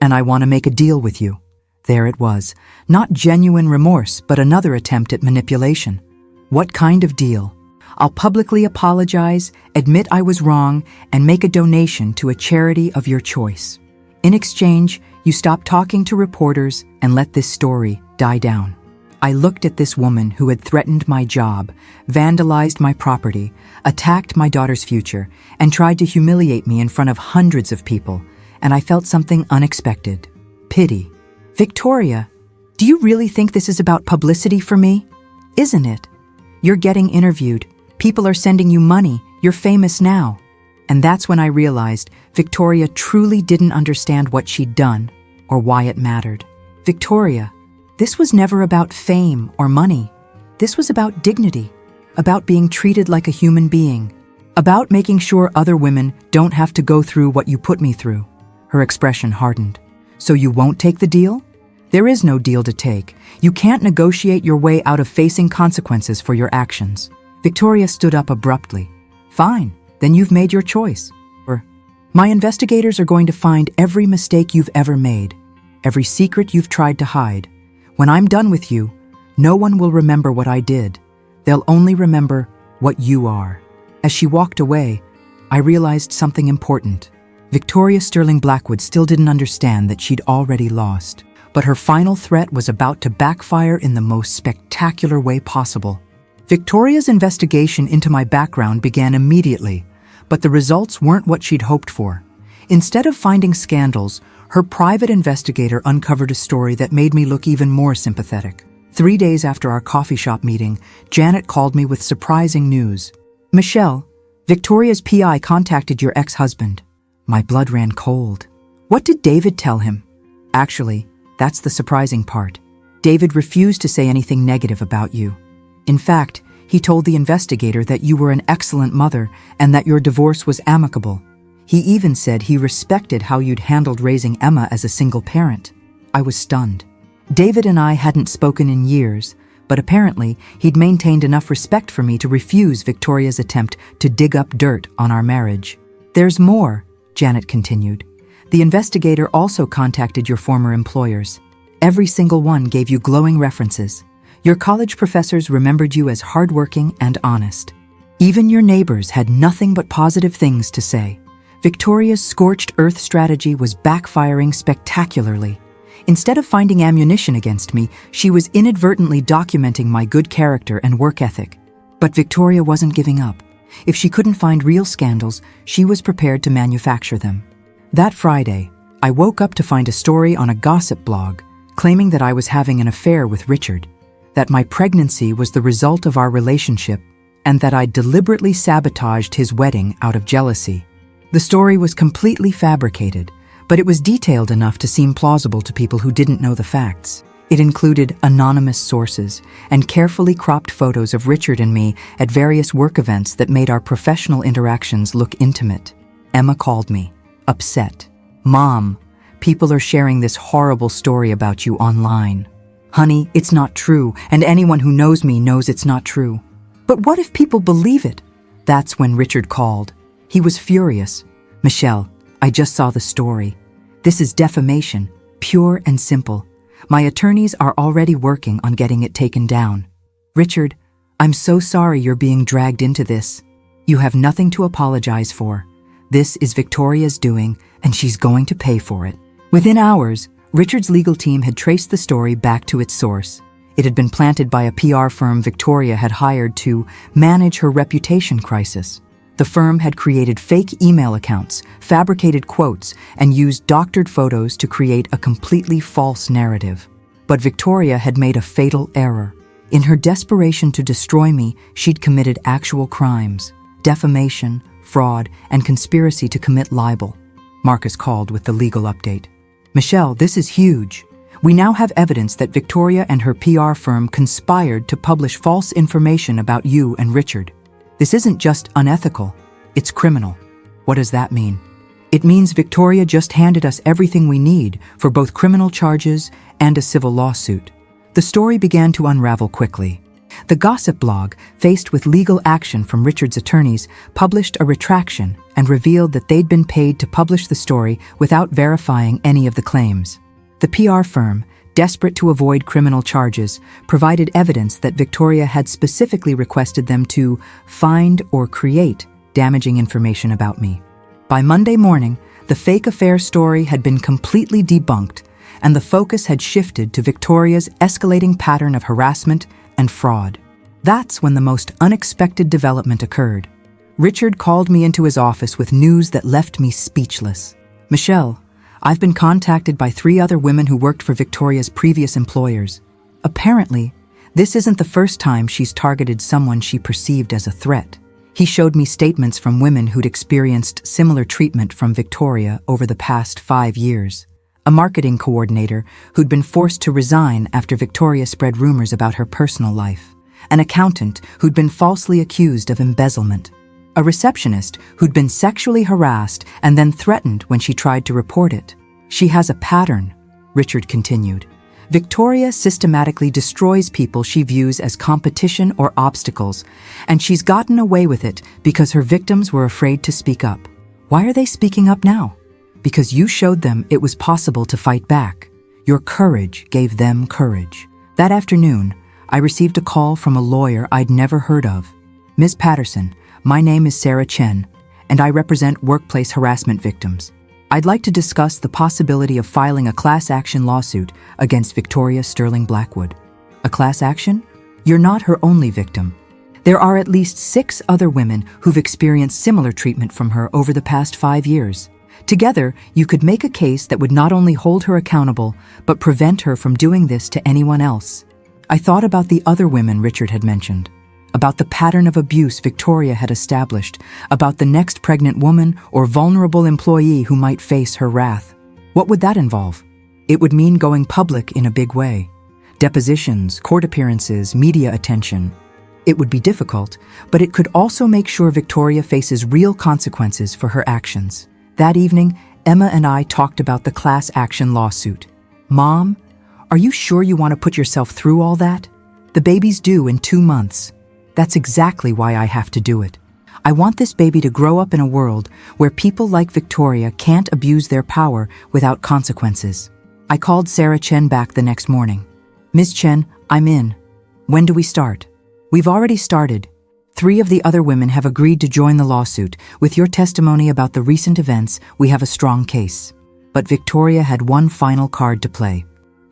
I want to make a deal with you." There it was. Not genuine remorse, but another attempt at manipulation. "What kind of deal?" "I'll publicly apologize, admit I was wrong, and make a donation to a charity of your choice. In exchange, you stop talking to reporters and let this story die down." I looked at this woman who had threatened my job, vandalized my property, attacked my daughter's future, and tried to humiliate me in front of hundreds of people, and I felt something unexpected. Pity. "Victoria, do you really think this is about publicity for me? Isn't it? You're getting interviewed. People are sending you money. You're famous now." And that's when I realized Victoria truly didn't understand what she'd done or why it mattered. "Victoria, this was never about fame or money. This was about dignity, about being treated like a human being, about making sure other women don't have to go through what you put me through. Her expression hardened. So you won't take the deal? There is no deal to take. You can't negotiate your way out of facing consequences for your actions. Victoria stood up abruptly. Fine, then you've made your choice. My investigators are going to find every mistake you've ever made, every secret you've tried to hide. When I'm done with you, no one will remember what I did. They'll only remember what you are. As she walked away, I realized something important. Victoria Sterling Blackwood still didn't understand that she'd already lost, but her final threat was about to backfire in the most spectacular way possible. Victoria's investigation into my background began immediately, but the results weren't what she'd hoped for. Instead of finding scandals, her private investigator uncovered a story that made me look even more sympathetic. 3 days after our coffee shop meeting, Janet called me with surprising news. Michelle, Victoria's PI contacted your ex-husband. My blood ran cold. What did David tell him? Actually, that's the surprising part. David refused to say anything negative about you. In fact, he told the investigator that you were an excellent mother and that your divorce was amicable. He even said he respected how you'd handled raising Emma as a single parent. I was stunned. David and I hadn't spoken in years, but apparently he'd maintained enough respect for me to refuse Victoria's attempt to dig up dirt on our marriage. There's more, Janet continued. The investigator also contacted your former employers. Every single one gave you glowing references. Your college professors remembered you as hardworking and honest. Even your neighbors had nothing but positive things to say. Victoria's scorched earth strategy was backfiring spectacularly. Instead of finding ammunition against me, she was inadvertently documenting my good character and work ethic. But Victoria wasn't giving up. If she couldn't find real scandals, she was prepared to manufacture them. That Friday, I woke up to find a story on a gossip blog claiming that I was having an affair with Richard, that my pregnancy was the result of our relationship, and that I deliberately sabotaged his wedding out of jealousy. The story was completely fabricated, but it was detailed enough to seem plausible to people who didn't know the facts. It included anonymous sources and carefully cropped photos of Richard and me at various work events that made our professional interactions look intimate. Emma called me, upset. Mom, people are sharing this horrible story about you online. Honey, it's not true, and anyone who knows me knows it's not true. But what if people believe it? That's when Richard called. He was furious. Michelle, I just saw the story. This is defamation, pure and simple. My attorneys are already working on getting it taken down. Richard, I'm so sorry you're being dragged into this. You have nothing to apologize for. This is Victoria's doing, and she's going to pay for it. Within hours, Richard's legal team had traced the story back to its source. It had been planted by a PR firm Victoria had hired to manage her reputation crisis. The firm had created fake email accounts, fabricated quotes, and used doctored photos to create a completely false narrative. But Victoria had made a fatal error. In her desperation to destroy me, she'd committed actual crimes: defamation, fraud, and conspiracy to commit libel. Marcus called with the legal update. Michelle, this is huge. We now have evidence that Victoria and her PR firm conspired to publish false information about you and Richard. This isn't just unethical, it's criminal. What does that mean? It means Victoria just handed us everything we need for both criminal charges and a civil lawsuit. The story began to unravel quickly. The gossip blog, faced with legal action from Richard's attorneys, published a retraction and revealed that they'd been paid to publish the story without verifying any of the claims. The PR firm, desperate to avoid criminal charges, provided evidence that Victoria had specifically requested them to find or create damaging information about me. By Monday morning, the fake affair story had been completely debunked, and the focus had shifted to Victoria's escalating pattern of harassment and fraud. That's when the most unexpected development occurred. Richard called me into his office with news that left me speechless. Michelle, I've been contacted by 3 other women who worked for Victoria's previous employers. Apparently, this isn't the first time she's targeted someone she perceived as a threat. He showed me statements from women who'd experienced similar treatment from Victoria over the past 5 years. A marketing coordinator who'd been forced to resign after Victoria spread rumors about her personal life. an accountant who'd been falsely accused of embezzlement, a receptionist who'd been sexually harassed and then threatened when she tried to report it. She has a pattern, Richard continued. Victoria systematically destroys people she views as competition or obstacles, and she's gotten away with it because her victims were afraid to speak up. Why are they speaking up now? Because you showed them it was possible to fight back. Your courage gave them courage. That afternoon, I received a call from a lawyer I'd never heard of. Ms. Patterson, my name is Sarah Chen, and I represent workplace harassment victims. I'd like to discuss the possibility of filing a class action lawsuit against Victoria Sterling Blackwood. A class action? You're not her only victim. There are at least 6 other women who've experienced similar treatment from her over the past 5 years. Together, you could make a case that would not only hold her accountable, but prevent her from doing this to anyone else. I thought about the other women Richard had mentioned, about the pattern of abuse Victoria had established, about the next pregnant woman or vulnerable employee who might face her wrath. What would that involve? It would mean going public in a big way. Depositions, court appearances, media attention. It would be difficult, but it could also make sure Victoria faces real consequences for her actions. That evening, Emma and I talked about the class action lawsuit. Mom, are you sure you want to put yourself through all that? The baby's due in 2 months. That's exactly why I have to do it. I want this baby to grow up in a world where people like Victoria can't abuse their power without consequences. I called Sarah Chen back the next morning. Ms. Chen, I'm in. When do we start? We've already started. 3 of the other women have agreed to join the lawsuit. With your testimony about the recent events, we have a strong case. But Victoria had one final card to play.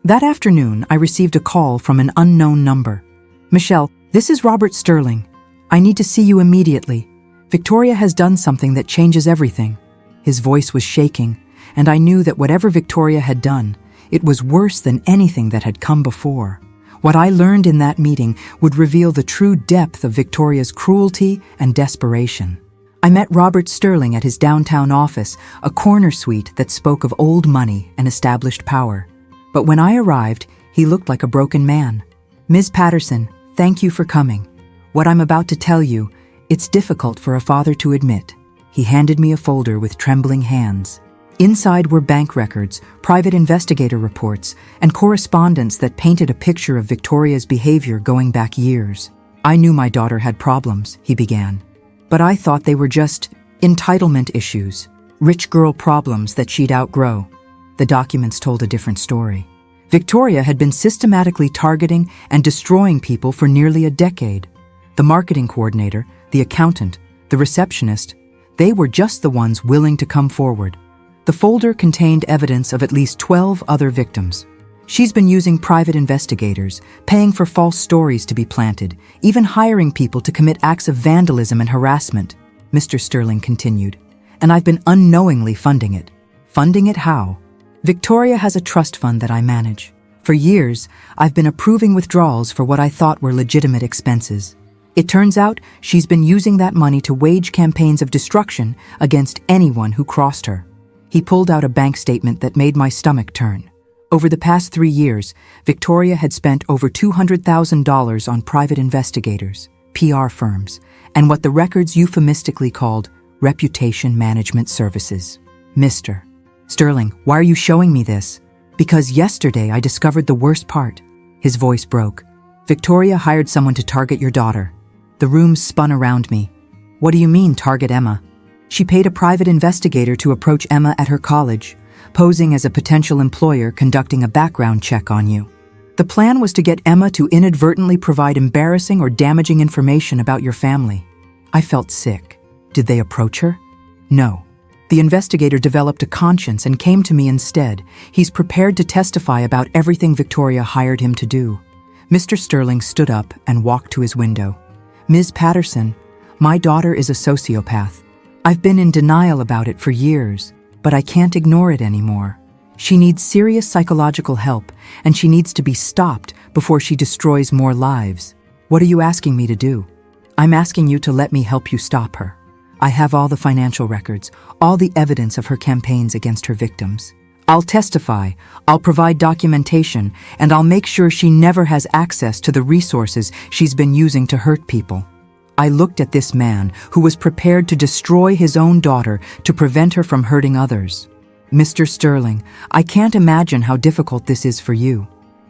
That afternoon, I received a call from an unknown number. Michelle, this is Robert Sterling. I need to see you immediately. Victoria has done something that changes everything. His voice was shaking, and I knew that whatever Victoria had done, it was worse than anything that had come before. What I learned in that meeting would reveal the true depth of Victoria's cruelty and desperation. I met Robert Sterling at his downtown office, a corner suite that spoke of old money and established power. But when I arrived, he looked like a broken man. Ms. Patterson, thank you for coming. What I'm about to tell you, it's difficult for a father to admit. He handed me a folder with trembling hands. Inside were bank records, private investigator reports, and correspondence that painted a picture of Victoria's behavior going back years. I knew my daughter had problems, he began. But I thought they were just entitlement issues, rich girl problems that she'd outgrow. The documents told a different story. Victoria had been systematically targeting and destroying people for nearly a decade. The marketing coordinator, the accountant, the receptionist, they were just the ones willing to come forward. The folder contained evidence of at least 12 other victims. She's been using private investigators, paying for false stories to be planted, even hiring people to commit acts of vandalism and harassment, Mr. Sterling continued. And I've been unknowingly funding it. Funding it how? Victoria has a trust fund that I manage. For years, I've been approving withdrawals for what I thought were legitimate expenses. It turns out she's been using that money to wage campaigns of destruction against anyone who crossed her. He pulled out a bank statement that made my stomach turn. Over the past 3 years, Victoria had spent over $200,000 on private investigators, PR firms, and what the records euphemistically called reputation management services. Mr. Sterling, why are you showing me this? Because yesterday I discovered the worst part. His voice broke. Victoria hired someone to target your daughter. The room spun around me. What do you mean, target Emma? She paid a private investigator to approach Emma at her college, posing as a potential employer conducting a background check on you. The plan was to get Emma to inadvertently provide embarrassing or damaging information about your family. I felt sick. Did they approach her? No. The investigator developed a conscience and came to me instead. He's prepared to testify about everything Victoria hired him to do. Mr. Sterling stood up and walked to his window. Ms. Patterson, my daughter is a sociopath. I've been in denial about it for years, but I can't ignore it anymore. She needs serious psychological help, and she needs to be stopped before she destroys more lives. What are you asking me to do? I'm asking you to let me help you stop her. I have all the financial records, all the evidence of her campaigns against her victims. I'll testify, I'll provide documentation, and I'll make sure she never has access to the resources she's been using to hurt people. I looked at this man who was prepared to destroy his own daughter to prevent her from hurting others. Mr. Sterling, I can't imagine how difficult this is for you.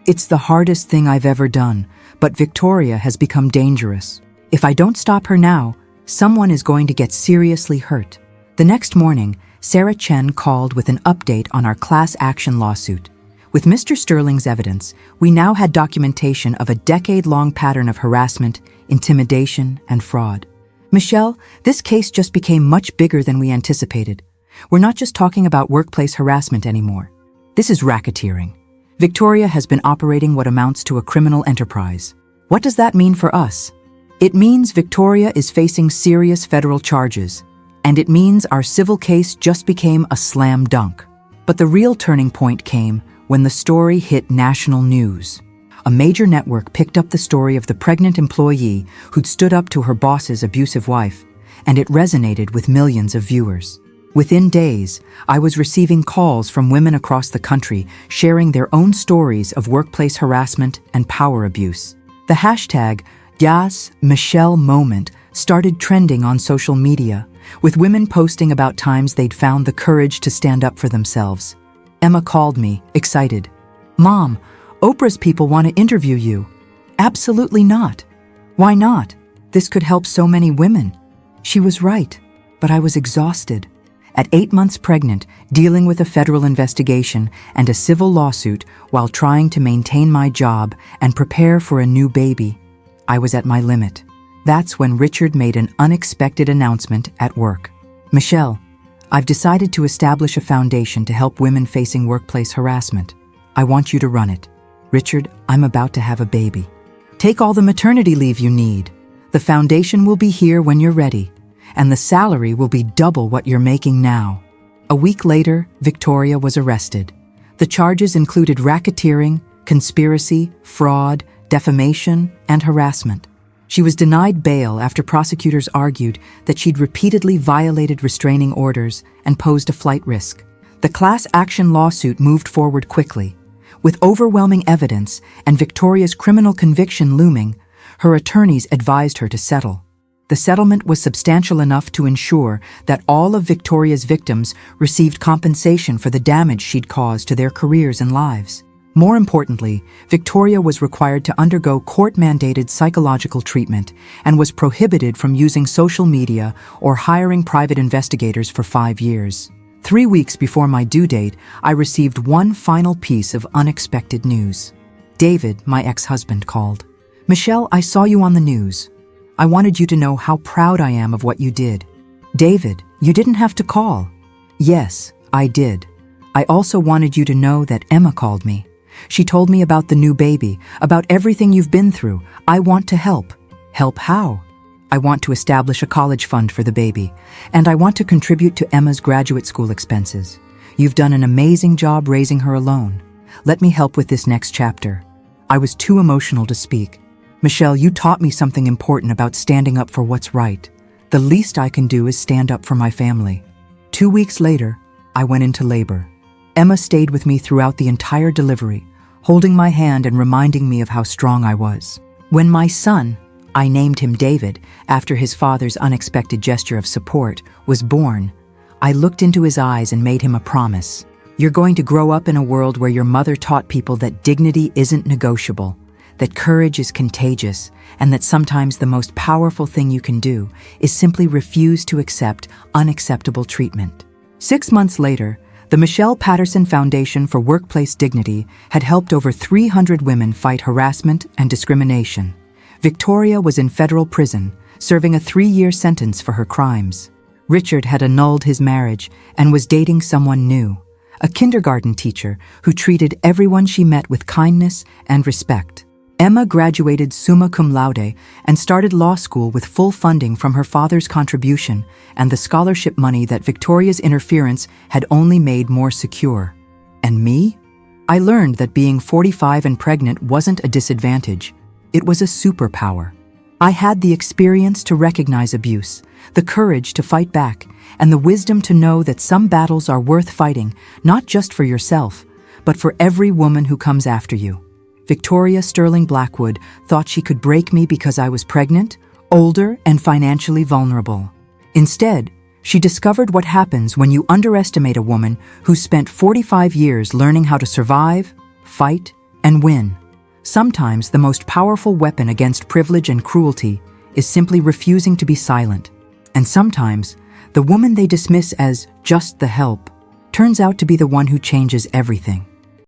It's the hardest thing I've ever done, but Victoria has become dangerous. If I don't stop her now, someone is going to get seriously hurt. The next morning, Sarah Chen called with an update on our class action lawsuit. With Mr. Sterling's evidence, we now had documentation of a decade-long pattern of harassment, intimidation, and fraud. Michelle, this case just became much bigger than we anticipated. We're not just talking about workplace harassment anymore. This is racketeering. Victoria has been operating what amounts to a criminal enterprise. What does that mean for us? It means Victoria is facing serious federal charges, and it means our civil case just became a slam dunk. But the real turning point came when the story hit national news. A major network picked up the story of the pregnant employee who'd stood up to her boss's abusive wife, and it resonated with millions of viewers. Within days, I was receiving calls from women across the country sharing their own stories of workplace harassment and power abuse. The hashtag #YasMichelleMoment started trending on social media, with women posting about times they'd found the courage to stand up for themselves. Emma called me, excited. "Mom, Oprah's people want to interview you." "Absolutely not." "Why not? This could help so many women." She was right, but I was exhausted. At 8 months pregnant, dealing with a federal investigation and a civil lawsuit while trying to maintain my job and prepare for a new baby, I was at my limit. That's when Richard made an unexpected announcement at work. "Michelle, I've decided to establish a foundation to help women facing workplace harassment. I want you to run it. Richard, I'm about to have a baby. Take all the maternity leave you need. The foundation will be here when you're ready, and the salary will be double what you're making now." A week later, Victoria was arrested. The charges included racketeering, conspiracy, fraud, defamation, and harassment. She was denied bail after prosecutors argued that she'd repeatedly violated restraining orders and posed a flight risk. The class action lawsuit moved forward quickly. With overwhelming evidence and Victoria's criminal conviction looming, her attorneys advised her to settle. The settlement was substantial enough to ensure that all of Victoria's victims received compensation for the damage she'd caused to their careers and lives. More importantly, Victoria was required to undergo court-mandated psychological treatment and was prohibited from using social media or hiring private investigators for 5 years. 3 weeks before my due date, I received one final piece of unexpected news. David, my ex-husband, called. "Michelle, I saw you on the news. I wanted you to know how proud I am of what you did." "David, you didn't have to call." "Yes, I did. I also wanted you to know that Emma called me. She told me about the new baby, about everything you've been through. I want to help." "Help how?" "I want to establish a college fund for the baby, and I want to contribute to Emma's graduate school expenses. You've done an amazing job raising her alone. Let me help with this next chapter." I was too emotional to speak. "Michelle, you taught me something important about standing up for what's right. The least I can do is stand up for my family." 2 weeks later, I went into labor. Emma stayed with me throughout the entire delivery, holding my hand and reminding me of how strong I was. When my son, I named him David after his father's unexpected gesture of support, was born, I looked into his eyes and made him a promise. "You're going to grow up in a world where your mother taught people that dignity isn't negotiable, that courage is contagious, and that sometimes the most powerful thing you can do is simply refuse to accept unacceptable treatment." 6 months later, the Michelle Patterson Foundation for Workplace Dignity had helped over 300 women fight harassment and discrimination. Victoria was in federal prison, serving a 3-year sentence for her crimes. Richard had annulled his marriage and was dating someone new, a kindergarten teacher who treated everyone she met with kindness and respect. Emma graduated summa cum laude and started law school with full funding from her father's contribution and the scholarship money that Victoria's interference had only made more secure. And me? I learned that being 45 and pregnant wasn't a disadvantage. It was a superpower. I had the experience to recognize abuse, the courage to fight back, and the wisdom to know that some battles are worth fighting, not just for yourself, but for every woman who comes after you. Victoria Sterling Blackwood thought she could break me because I was pregnant, older, and financially vulnerable. Instead, she discovered what happens when you underestimate a woman who spent 45 years learning how to survive, fight, and win. Sometimes the most powerful weapon against privilege and cruelty is simply refusing to be silent. And sometimes, the woman they dismiss as just the help turns out to be the one who changes everything.